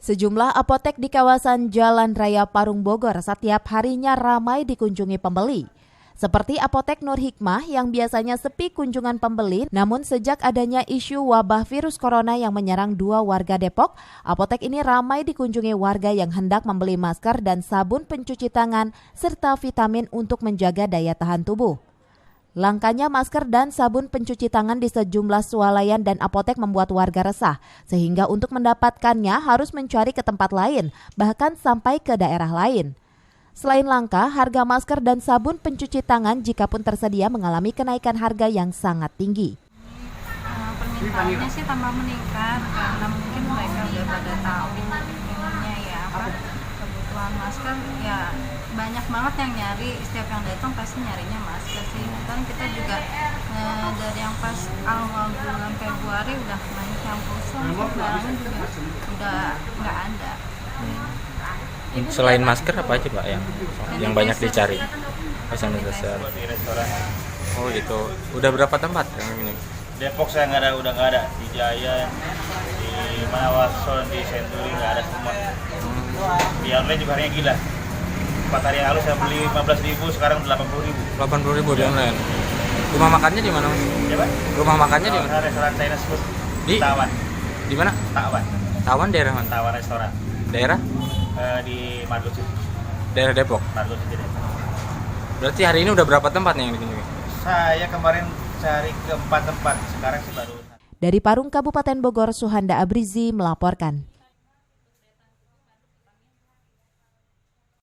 Sejumlah apotek di kawasan Jalan Raya Parung Bogor setiap harinya ramai dikunjungi pembeli. Seperti Apotek Nur Hikmah yang biasanya sepi kunjungan pembeli, namun sejak adanya isu wabah virus corona yang menyerang 2 warga Depok, apotek ini ramai dikunjungi warga yang hendak membeli masker dan sabun pencuci tangan serta vitamin untuk menjaga daya tahan tubuh. Langkanya masker dan sabun pencuci tangan di sejumlah swalayan dan apotek membuat warga resah, sehingga untuk mendapatkannya harus mencari ke tempat lain, bahkan sampai ke daerah lain. Selain langka, harga masker dan sabun pencuci tangan jikapun tersedia mengalami kenaikan harga yang sangat tinggi. Permintaannya sih tambah meningkat karena mungkin mereka udah pada tahu ininya ya kebutuhan masker ya banyak banget yang nyari, setiap yang datang pasti nyarinya masker sih. Kan kita juga dari yang pas awal bulan Februari udah banyak yang kosong, barangnya juga udah nggak ada. Selain masker apa aja Pak yang banyak dicari? Sanitizer. Di restoran. Oh gitu. Udah berapa tempat yang ini? Depok saya udah nggak ada. Di Jaya, di mana Watson, di Century nggak ada semua. Di online juga harganya gila. 4 hari yang lalu saya beli 15.000, sekarang 80.000. 80.000 di online. Rumah makannya di mana? Ya Pak? Rumah makannya di mana? Restoran Chinese food. Di Tawan. Di mana? Tawan. Tawan daerah mana? Tawan restoran. Daerah? Di Margot City. Daerah Depok. Margot City. Berarti hari ini udah berapa tempat nih yang dikunjungi? Saya kemarin cari ke 4 tempat, sekarang sih baru. Dari Parung, Kabupaten Bogor, Suhanda Abrizi melaporkan.